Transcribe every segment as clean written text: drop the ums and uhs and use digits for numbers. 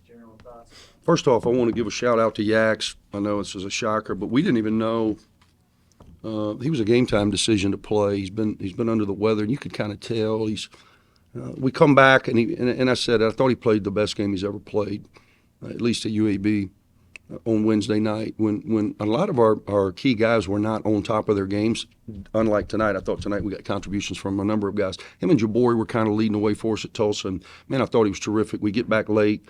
general thoughts? First off, I want to give a shout out to Yax. I know this is a shocker, but we didn't even know he was a game time decision to play. He's been under the weather, and you could kind of tell. We come back, and I said I thought he played the best game he's ever played, at least at UAB on Wednesday night. When a lot of our key guys were not on top of their games, unlike tonight. I thought tonight we got contributions from a number of guys. Him and Jabori were kind of leading the way for us at Tulsa, and man, I thought he was terrific. We get back late.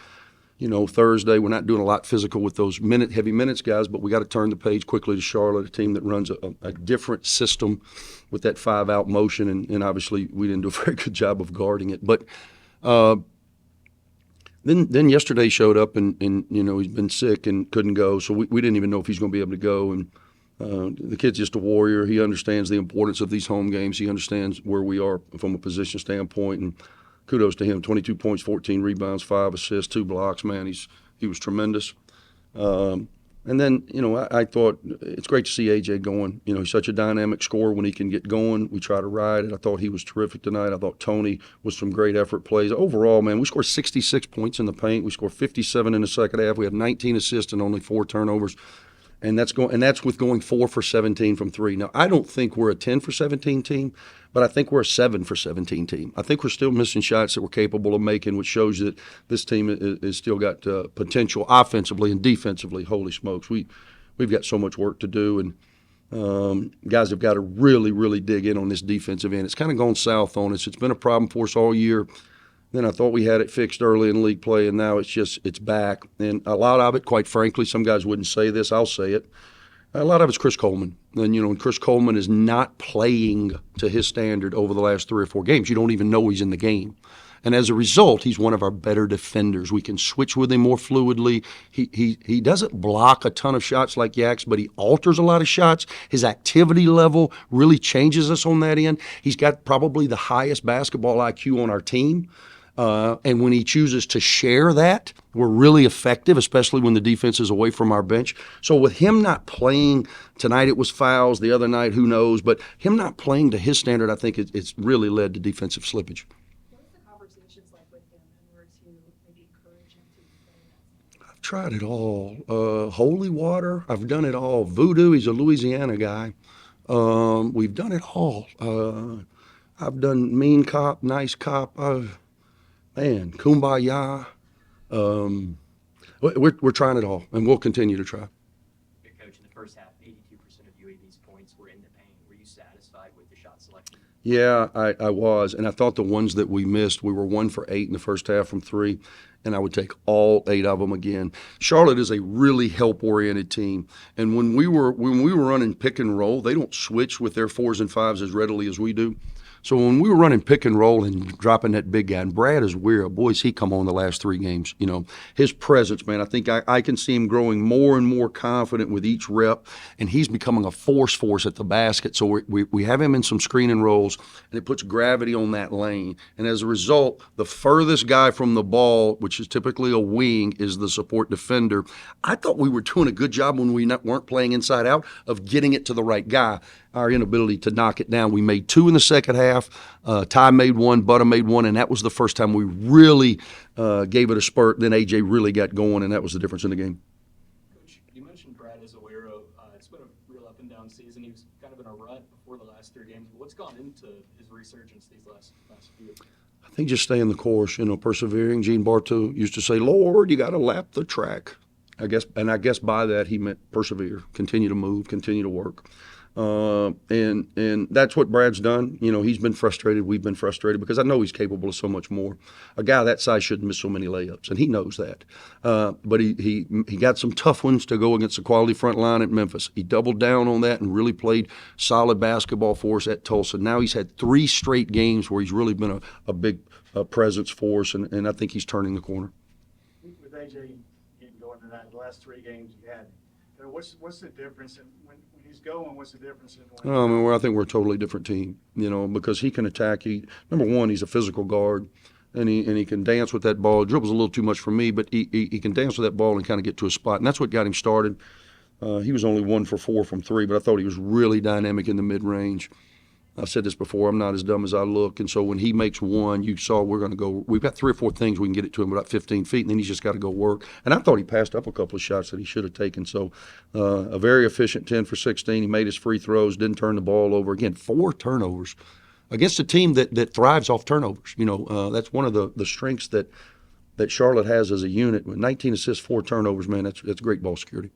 Thursday, we're not doing a lot physical with those heavy minutes guys, but we got to turn the page quickly to Charlotte, a team that runs a different system with that 5-out motion, and obviously we didn't do a very good job of guarding it. But then yesterday showed up, and he's been sick and couldn't go, so we didn't even know if he's going to be able to go. And the kid's just a warrior. He understands the importance of these home games. He understands where we are from a position standpoint, and kudos to him. 22 points, 14 rebounds, 5 assists, 2 blocks. Man, he was tremendous. And then, I thought it's great to see AJ going. He's such a dynamic scorer when he can get going. We try to ride it. I thought he was terrific tonight. I thought Tony was some great effort plays. Overall, man, we scored 66 points in the paint. We scored 57 in the second half. We had 19 assists and only 4 turnovers. And that's with going 4 for 17 from 3. Now, I don't think we're a 10 for 17 team, but I think we're a 7 for 17 team. I think we're still missing shots that we're capable of making, which shows that this team is still got potential offensively and defensively. Holy smokes, we've got so much work to do, and guys have got to really, really dig in on this defensive end. It's kind of gone south on us. It's been a problem for us all year. Then I thought we had it fixed early in league play, and now it's back. And a lot of it, quite frankly, some guys wouldn't say this, I'll say it. A lot of it's Chris Coleman. And, Chris Coleman is not playing to his standard over the last 3 or 4 games. You don't even know he's in the game. And as a result, he's one of our better defenders. We can switch with him more fluidly. He doesn't block a ton of shots like Yax, but he alters a lot of shots. His activity level really changes us on that end. He's got probably the highest basketball IQ on our team. And when he chooses to share that, we're really effective, especially when the defense is away from our bench. So with him not playing tonight, it was fouls. The other night, who knows? But him not playing to his standard, I think it's really led to defensive slippage. What was the conversations like with him in order to maybe encourage him to play that? I've tried it all. Holy water, I've done it all. Voodoo, he's a Louisiana guy. We've done it all. I've done mean cop, nice cop. Man, kumbaya. We're trying it all, and we'll continue to try. Coach, in the first half, 82% of UAB's points were in the paint. Were you satisfied with the shot selection? Yeah, I was, and I thought the ones that we missed, we were 1 for 8 in the first half from 3, and I would take all 8 of them again. Charlotte is a really help-oriented team, and when we were running pick and roll, they don't switch with their 4s and 5s as readily as we do. So when we were running pick and roll and dropping that big guy, and Brad is weird. Boys, he come on the last 3 games. His presence, man, I think I can see him growing more and more confident with each rep, and he's becoming a force for us at the basket. So we have him in some screen and rolls, and it puts gravity on that lane. And as a result, the furthest guy from the ball, which is typically a wing, is the support defender. I thought we were doing a good job when we weren't playing inside out of getting it to the right guy. Our inability to knock it down. We made 2 in the second half. Ty made 1, Butta made 1, and that was the first time we really gave it a spurt. Then AJ really got going, and that was the difference in the game. Coach, you mentioned Brad Azuero. It's been a real up and down season. He was kind of in a rut before the last 3 games. But what's gone into his resurgence these last few? I think just staying the course, persevering. Gene Bartow used to say, "Lord, you got to lap the track." I guess by that he meant persevere, continue to move, continue to work. And that's what Brad's done. He's been frustrated. We've been frustrated because I know he's capable of so much more. A guy that size shouldn't miss so many layups, and he knows that. But he got some tough ones to go against the quality front line at Memphis. He doubled down on that and really played solid basketball for us at Tulsa. Now he's had 3 straight games where he's really been a big presence for us, and I think he's turning the corner. With AJ going to the last 3 games you had, what's the difference in when he's going? What's the difference in when? I think we're a totally different team. Because he can attack. Number one, he's a physical guard, and he can dance with that ball. Dribbles a little too much for me, but he can dance with that ball and kind of get to a spot, and that's what got him started. He was only 1 for 4 from 3, but I thought he was really dynamic in the mid range. I've said this before, I'm not as dumb as I look. And so when he makes one, you saw we're going to go, we've got 3 or 4 things we can get it to him about 15 feet, and then he's just got to go work. And I thought he passed up a couple of shots that he should have taken. So a very efficient 10 for 16. He made his free throws, didn't turn the ball over. Again, 4 turnovers against a team that thrives off turnovers. That's one of the strengths that Charlotte has as a unit. With 19 assists, 4 turnovers, man, that's great ball security.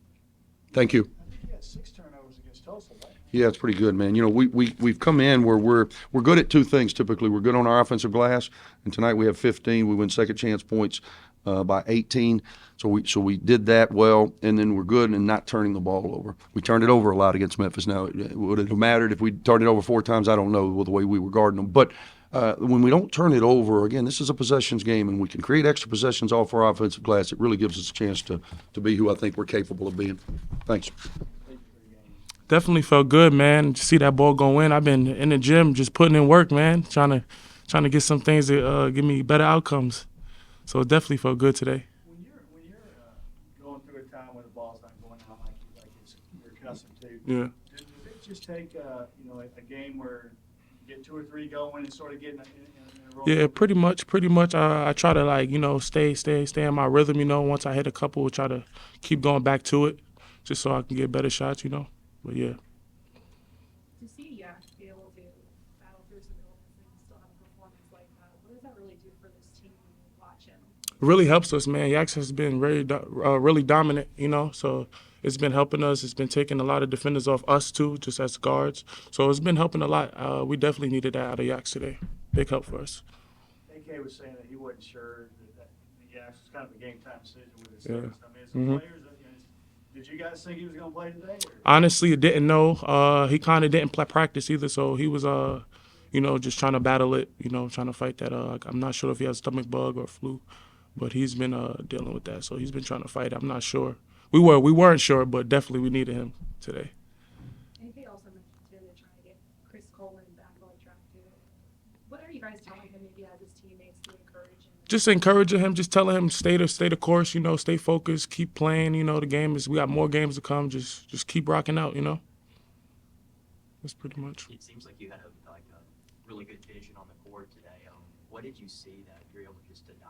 Thank you. I think he had 6 turnovers against Tulsa, right? Yeah, it's pretty good, man. We've come in where we're good at 2 things typically. We're good on our offensive glass, and tonight we have 15. We win second chance points by 18. So we did that well, and then we're good in not turning the ball over. We turned it over a lot against Memphis. Now, would it have mattered if we turned it over 4 times? I don't know with the way we were guarding them. But when we don't turn it over, again, this is a possessions game, and we can create extra possessions off our offensive glass. It really gives us a chance to be who I think we're capable of being. Thanks. Definitely felt good, man. To see that ball go in. I've been in the gym just putting in work, man, trying to get some things that give me better outcomes. So it definitely felt good today. When you're going through a time when the ball's not going out like you're accustomed to, Yeah. does it just take a game where you get 2 or 3 going and sort of getting in a roll? Yeah, pretty much. I try to stay in my rhythm. Once I hit a couple, try to keep going back to it, just so I can get better shots. But yeah. To see Yak be able to battle through some illness and still have a performance like that, what does that really do for this team when you watch him? It really helps us, man. Yax has been really dominant, so it's been helping us. It's been taking a lot of defenders off us, too, just as guards. So it's been helping a lot. We definitely needed that out of Yax today. Big help for us. AK was saying that he wasn't sure that it's kind of a game time decision with his Yeah. service. I mean, as the players, did you guys think he was going to play today? Or? Honestly, I didn't know. He kind of didn't practice either, so he was, just trying to battle it, trying to fight that. I'm not sure if he has a stomach bug or flu, but he's been dealing with that. So he's been trying to fight it. I'm not sure. We weren't sure, but definitely we needed him today. AK also mentioned too they're trying to get Chris Coleman back on track too. What are you guys telling him maybe as his teammates to encourage him? Just encouraging him, just telling him stay the course, stay focused, keep playing. The game we got more games to come. Just keep rocking out. That's pretty much. It seems like you had a really good vision on the court today. What did you see that you're able just to dominate?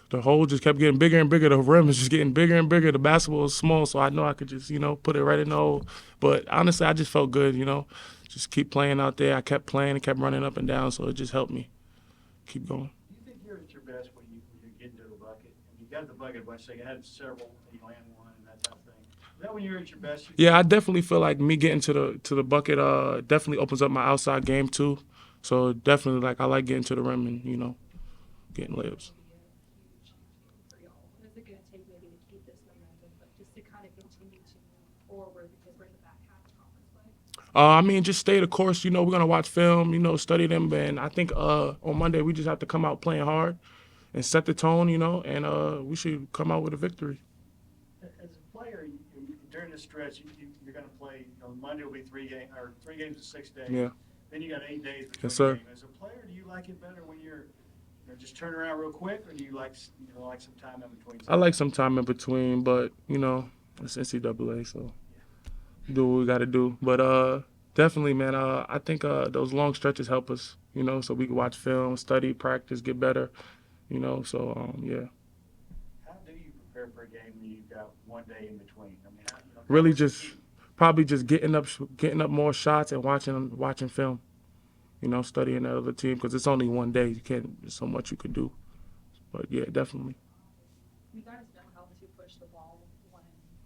The hole just kept getting bigger and bigger. The rim is just getting bigger and bigger. The basketball was small, so I know I could just, put it right in the hole. But honestly, I just felt good, just keep playing out there. I kept playing and kept running up and down, so it just helped me keep going. Do you think you're at your best when you get into the bucket? And you got the bucket a bunch, so you had several, you land one and that type of thing. Is that when you're at your best? Yeah, I definitely feel like me getting to the bucket definitely opens up my outside game too. So definitely, I like getting to the rim and getting layups. For y'all, what is it going to take maybe to keep this momentum, but just to kind of continue to move forward because we're in the back half of conference play? Just stay the course. We're gonna watch film. Study them, and I think on Monday we just have to come out playing hard and set the tone. And we should come out with a victory. As a player, during this stretch, you're going to play. Monday will be 3 games in 6 days. Yeah. Then you got 8 days between Yes, sir. games. As a player, do you like it better when you're just turn around real quick, or do you like some time in between? I like some time in between, but it's NCAA, so do what we got to do. But definitely, man, I think those long stretches help us, so we can watch film, study, practice, get better, So yeah. How do you prepare for a game when you've got 1 day in between? I mean, Really, probably just getting up more shots and watching film. Studying the other team because it's only 1 day. There's so much you could do. But yeah, definitely. You guys know how to push the ball when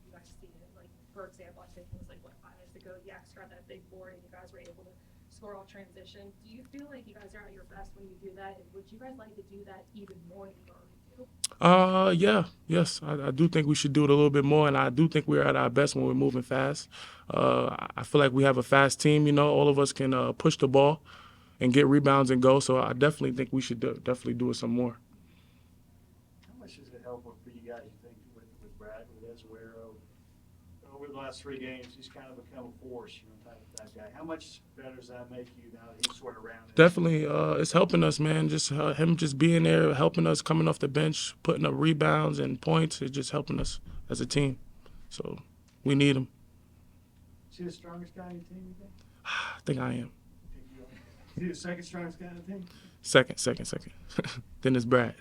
you guys see it. Like, for example, I think it was 5 minutes ago, Yak got that big board and you guys were able to score off transition. Do you feel like you guys are at your best when you do that? And would you guys like to do that even more than you already do? Yes. I do think we should do it a little bit more, and I do think we're at our best when we're moving fast. I feel like we have a fast team. All of us can push the ball and get rebounds and go. So I definitely think we should definitely do it some more. How much does it help for you guys, you think, with Brad, with Azuero? Over the last 3 games, he's kind of become a force, type guy. How much better does that make you now that he's sort of around? Definitely, it's helping us, man. Just him just being there, helping us, coming off the bench, putting up rebounds and points. It's just helping us as a team. So we need him. Is he the strongest guy on your team, you think? I think I am. Is he the second strongest guy on the team? Second. Then it's Brad.